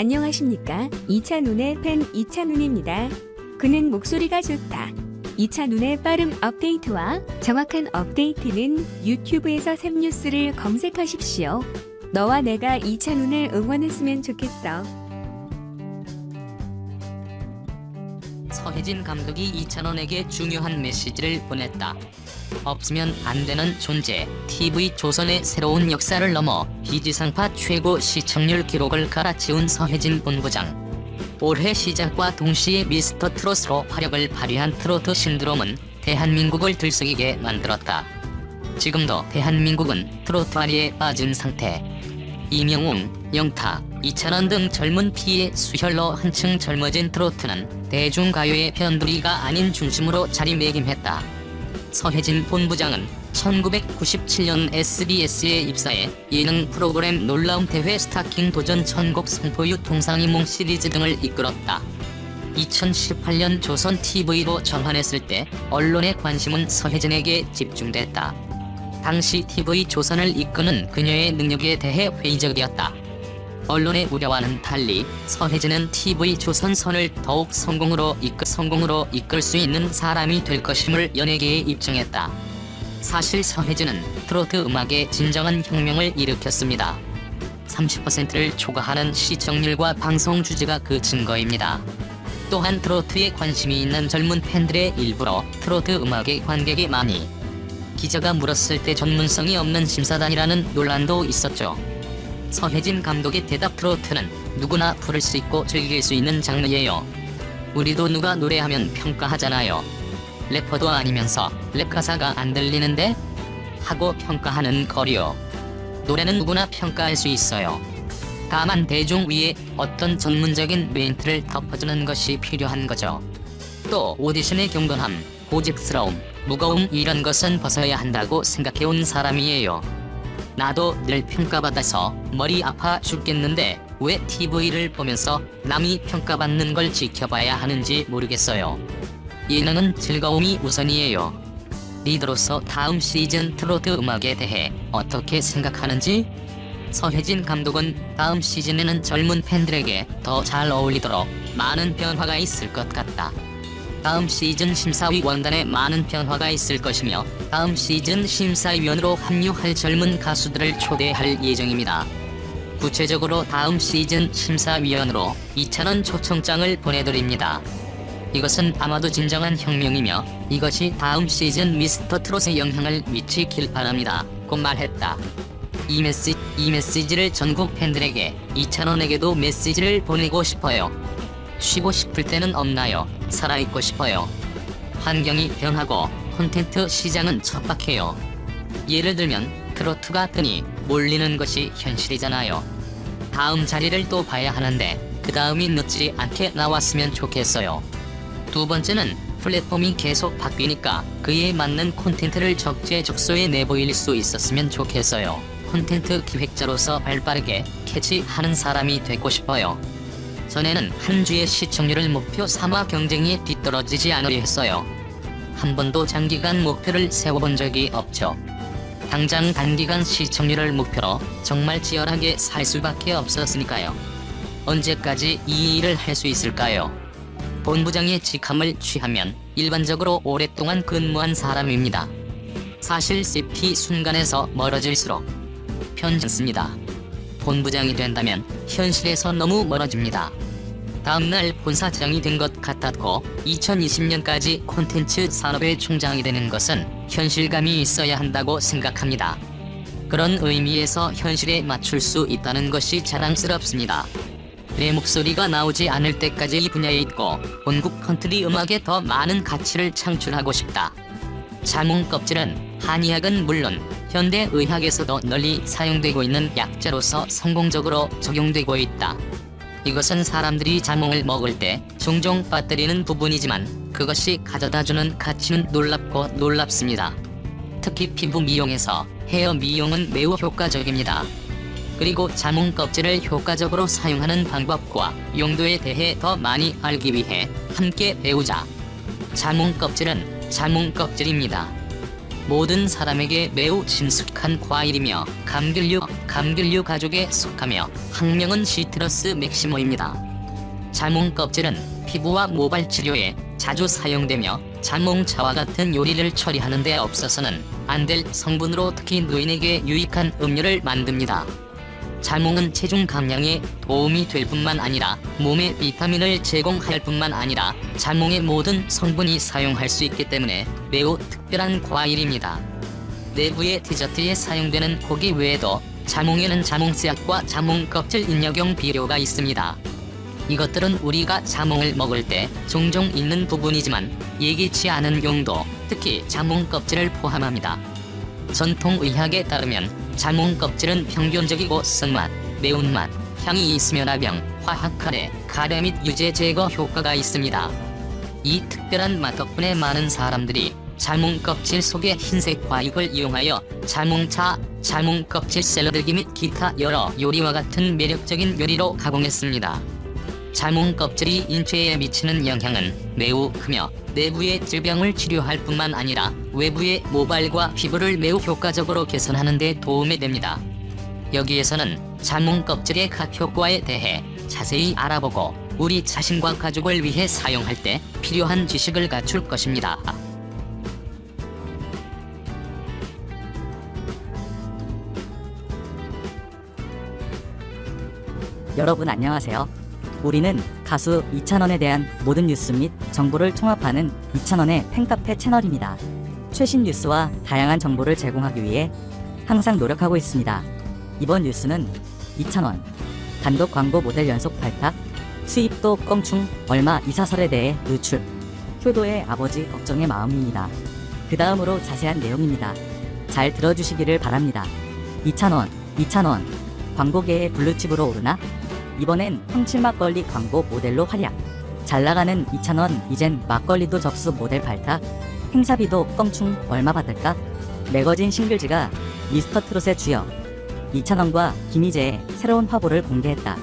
안녕하십니까? 이찬훈의 팬 이찬훈입니다. 그는 목소리가 좋다. 이찬훈의 빠른 업데이트와 정확한 업데이트는 유튜브에서 샘뉴스를 검색하십시오. 너와 내가 이찬훈을 응원했으면 좋겠어. 서혜진 감독이 이찬원에게 중요한 메시지를 보냈다. 없으면 안 되는 존재, TV조선의 새로운 역사를 넘어 비지상파 최고 시청률 기록을 갈아치운 서혜진 본부장. 올해 시작과 동시에 미스터 트롯으로 화력을 발휘한 트로트 신드롬은 대한민국을 들썩이게 만들었다. 지금도 대한민국은 트로트 아리에 빠진 상태. 이명웅, 영탁, 이찬원 등 젊은 피의 수혈로 한층 젊어진 트로트는 대중가요의 편두리가 아닌 중심으로 자리매김했다. 서혜진 본부장은 1997년 SBS에 입사해 예능 프로그램 놀라운 대회 스타킹 도전 천곡 성포유 동상이몽 시리즈 등을 이끌었다. 2018년 조선 TV로 전환했을 때 언론의 관심은 서혜진에게 집중됐다. 당시 TV조선을 이끄는 그녀의 능력에 대해 회의적이었다. 언론의 우려와는 달리 서혜진은 TV조선 선을 더욱 성공으로 이끌 수 있는 사람이 될 것임을 연예계에 입증했다. 사실 서혜진은 트로트 음악의 진정한 혁명을 일으켰습니다. 30%를 초과하는 시청률과 방송 주제가 그 증거입니다. 또한 트로트에 관심이 있는 젊은 팬들의 일부러 트로트 음악에 관객이 많이 기자가 물었을 때 전문성이 없는 심사단이라는 논란도 있었죠. 서혜진 감독의 대답: 트로트는 누구나 부를 수 있고 즐길 수 있는 장르예요. 우리도 누가 노래하면 평가하잖아요. 래퍼도 아니면서 랩 가사가 안 들리는데? 하고 평가하는 거리요. 노래는 누구나 평가할 수 있어요. 다만 대중 위에 어떤 전문적인 멘트를 덮어주는 것이 필요한 거죠. 또 오디션의 경건함, 고집스러움, 무거움 이런 것은 벗어야 한다고 생각해온 사람이에요. 나도 늘 평가받아서 머리 아파 죽겠는데 왜 TV를 보면서 남이 평가받는 걸 지켜봐야 하는지 모르겠어요. 예능은 즐거움이 우선이에요. 리더로서 다음 시즌 트로트 음악에 대해 어떻게 생각하는지? 서혜진 감독은 다음 시즌에는 젊은 팬들에게 더 잘 어울리도록 많은 변화가 있을 것 같다. 다음 시즌 심사위원단에 많은 변화가 있을 것이며 다음 시즌 심사위원으로 합류할 젊은 가수들을 초대할 예정입니다. 구체적으로 다음 시즌 심사위원으로 이찬원 초청장을 보내드립니다. 이것은 아마도 진정한 혁명이며 이것이 다음 시즌 미스터 트롯에 영향을 미치길 바랍니다. 고 말했다. 이 메시지를 전국 팬들에게, 이찬원에게도 메시지를 보내고 싶어요. 쉬고 싶을 때는 없나요? 살아있고 싶어요. 환경이 변하고 콘텐츠 시장은 척박해요. 예를 들면 트로트가 뜨니 몰리는 것이 현실이잖아요. 다음 자리를 또 봐야 하는데 그 다음이 늦지 않게 나왔으면 좋겠어요. 두 번째는 플랫폼이 계속 바뀌니까 그에 맞는 콘텐츠를 적재적소에 내보일 수 있었으면 좋겠어요. 콘텐츠 기획자로서 발빠르게 캐치하는 사람이 되고 싶어요. 전에는 한 주의 시청률을 목표 삼아 경쟁에 뒤떨어지지 않으려 했어요. 한 번도 장기간 목표를 세워본 적이 없죠. 당장 단기간 시청률을 목표로 정말 치열하게 살 수밖에 없었으니까요. 언제까지 이 일을 할 수 있을까요? 본부장의 직함을 취하면 일반적으로 오랫동안 근무한 사람입니다. 사실 CP 순간에서 멀어질수록 편찮습니다. 본부장이 된다면 현실에서 너무 멀어집니다. 다음날 본사장이 된 것 같았고 2020년까지 콘텐츠 산업의 총장이 되는 것은 현실감이 있어야 한다고 생각합니다. 그런 의미에서 현실에 맞출 수 있다는 것이 자랑스럽습니다. 내 목소리가 나오지 않을 때까지 이 분야에 있고 본국 컨트리 음악에 더 많은 가치를 창출하고 싶다. 자몽 껍질은 한의학은 물론 현대의학에서도 널리 사용되고 있는 약재로서 성공적으로 적용되고 있다. 이것은 사람들이 자몽을 먹을 때 종종 빠뜨리는 부분이지만 그것이 가져다주는 가치는 놀랍고 놀랍습니다. 특히 피부 미용에서 헤어 미용은 매우 효과적입니다. 그리고 자몽 껍질을 효과적으로 사용하는 방법과 용도에 대해 더 많이 알기 위해 함께 배우자. 자몽 껍질은 자몽 껍질입니다. 모든 사람에게 매우 친숙한 과일이며 감귤류 가족에 속하며 학명은 시트러스 맥시모입니다. 자몽 껍질은 피부와 모발 치료에 자주 사용되며 자몽차와 같은 요리를 처리하는 데 없어서는 안 될 성분으로 특히 노인에게 유익한 음료를 만듭니다. 자몽은 체중 감량에 도움이 될 뿐만 아니라 몸에 비타민을 제공할 뿐만 아니라 자몽의 모든 성분이 사용할 수 있기 때문에 매우 특별한 과일입니다. 내부의 디저트에 사용되는 고기 외에도 자몽에는 자몽씨앗과 자몽 껍질 인력용 비료가 있습니다. 이것들은 우리가 자몽을 먹을 때 종종 있는 부분이지만 예기치 않은 용도, 특히 자몽 껍질을 포함합니다. 전통의학에 따르면 자몽 껍질은 평균적이고 쓴맛, 매운맛, 향이 있으며 나병, 화학칼에, 가래 및 유제 제거 효과가 있습니다. 이 특별한 맛 덕분에 많은 사람들이 자몽 껍질 속의 흰색 과육을 이용하여 자몽차, 자몽 껍질 샐러드기 및 기타 여러 요리와 같은 매력적인 요리로 가공했습니다. 자몽 껍질이 인체에 미치는 영향은 매우 크며 내부의 질병을 치료할 뿐만 아니라 외부의 모발과 피부를 매우 효과적으로 개선하는 데 도움이 됩니다. 여기에서는 자몽 껍질의 각 효과에 대해 자세히 알아보고 우리 자신과 가족을 위해 사용할 때 필요한 지식을 갖출 것입니다. 여러분 안녕하세요. 우리는 가수 이찬원에 대한 모든 뉴스 및 정보를 통합하는 이찬원의 팬카페 채널입니다. 최신 뉴스와 다양한 정보를 제공하기 위해 항상 노력하고 있습니다. 이번 뉴스는 이찬원 단독 광고 모델 연속 발탁, 수입도 껑충 얼마 이사설에 대해 누출, 효도의 아버지 걱정의 마음입니다. 그 다음으로 자세한 내용입니다. 잘 들어주시기를 바랍니다. 이찬원 광고계의 블루칩으로 오르나? 이번엔 황칠 막걸리 광고 모델로 활약. 잘나가는 이찬원 이젠 막걸리도 접수 모델 발탁. 행사비도 껑충 얼마 받을까? 매거진 싱글즈가 미스터트롯의 주역 이찬원과 김희재의 새로운 화보를 공개했다.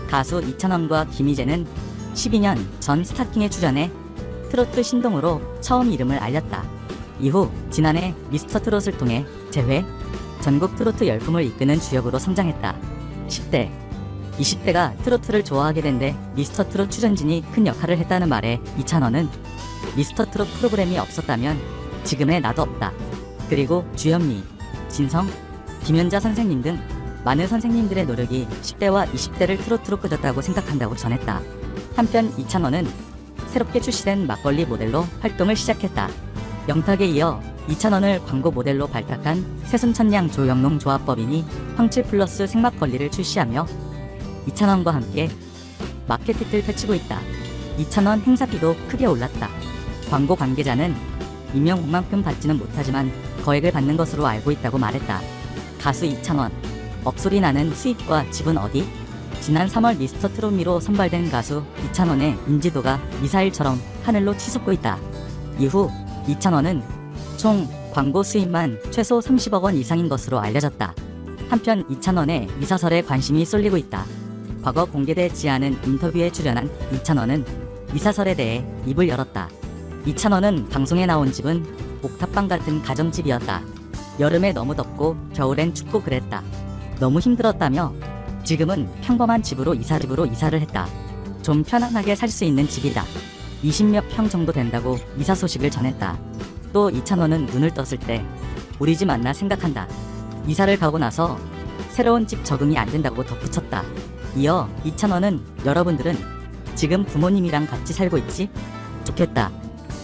가수 이찬원과 김희재는 12년 전 스타킹에 출연해 트로트 신동으로 처음 이름을 알렸다. 이후 지난해 미스터트롯을 통해 재회, 전국 트로트 열풍을 이끄는 주역으로 성장했다. 10대 20대가 트로트를 좋아하게 된 데 미스터트롯 출연진이 큰 역할을 했다는 말에 이찬원은 미스터트롯 프로그램이 없었다면 지금의 나도 없다. 그리고 주현미, 진성, 김연자 선생님 등 많은 선생님들의 노력이 10대와 20대를 트로트로 끌었다고 생각한다고 전했다. 한편 이찬원은 새롭게 출시된 막걸리 모델로 활동을 시작했다. 영탁에 이어 이찬원을 광고 모델로 발탁한 새순천냥 조영농 조합법인이 황칠 플러스 생막걸리를 출시하며 이찬원과 함께 마케팅을 펼치고 있다. 이찬원 행사비도 크게 올랐다. 광고 관계자는 임명만큼 받지는 못하지만 거액을 받는 것으로 알고 있다고 말했다. 가수 이찬원, 억소리 나는 수입과 집은 어디? 지난 3월 미스터트롯미로 선발된 가수 이찬원의 인지도가 미사일처럼 하늘로 치솟고 있다. 이후 이찬원은 총 광고 수입만 최소 30억 원 이상인 것으로 알려졌다. 한편 이찬원의 이사설에 관심이 쏠리고 있다. 과거 공개되지 않은 인터뷰에 출연한 이찬원은 이사설에 대해 입을 열었다. 이찬원은 방송에 나온 집은 옥탑방 같은 가정집이었다. 여름에 너무 덥고 겨울엔 춥고 그랬다. 너무 힘들었다며 지금은 평범한 집으로 이사를 했다. 좀 편안하게 살 수 있는 집이다. 20몇 평 정도 된다고 이사 소식을 전했다. 또 이찬원은 눈을 떴을 때 우리 집 맞나 생각한다. 이사를 가고 나서 새로운 집 적응이 안 된다고 덧붙였다. 이어 이찬원은 여러분들은 지금 부모님이랑 같이 살고 있지? 좋겠다.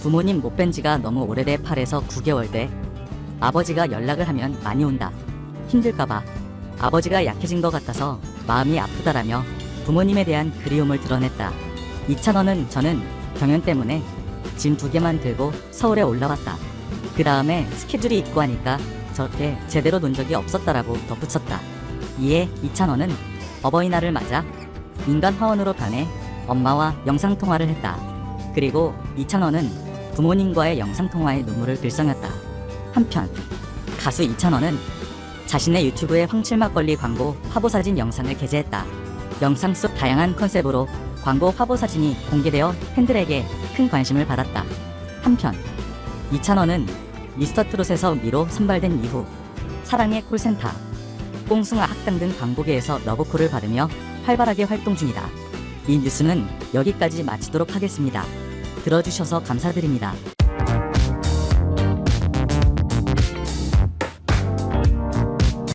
부모님 못 뵌 지가 너무 오래돼 8에서 9개월 돼. 아버지가 연락을 하면 많이 온다. 힘들까봐. 아버지가 약해진 것 같아서 마음이 아프다라며 부모님에 대한 그리움을 드러냈다. 이찬원은 저는 경연 때문에 짐 2개만 들고 서울에 올라왔다. 그 다음에 스케줄이 있고 하니까 저렇게 제대로 논 적이 없었다라고 덧붙였다. 이에 이찬원은 어버이날을 맞아 인간 화원으로 변해 엄마와 영상통화를 했다. 그리고 이찬원은 부모님과의 영상통화에 눈물을 글썽였다. 한편 가수 이찬원은 자신의 유튜브에 황칠 막걸리 광고 화보사진 영상을 게재했다. 영상 속 다양한 컨셉으로 광고 화보사진이 공개되어 팬들에게 큰 관심을 받았다. 한편 이찬원은 미스터트롯에서 미로 선발된 이후 사랑의 콜센터, 꽁숭아 학당 등 광고계에서 러브콜을 받으며 활발하게 활동 중이다. 이 뉴스는 여기까지 마치도록 하겠습니다. 들어주셔서 감사드립니다.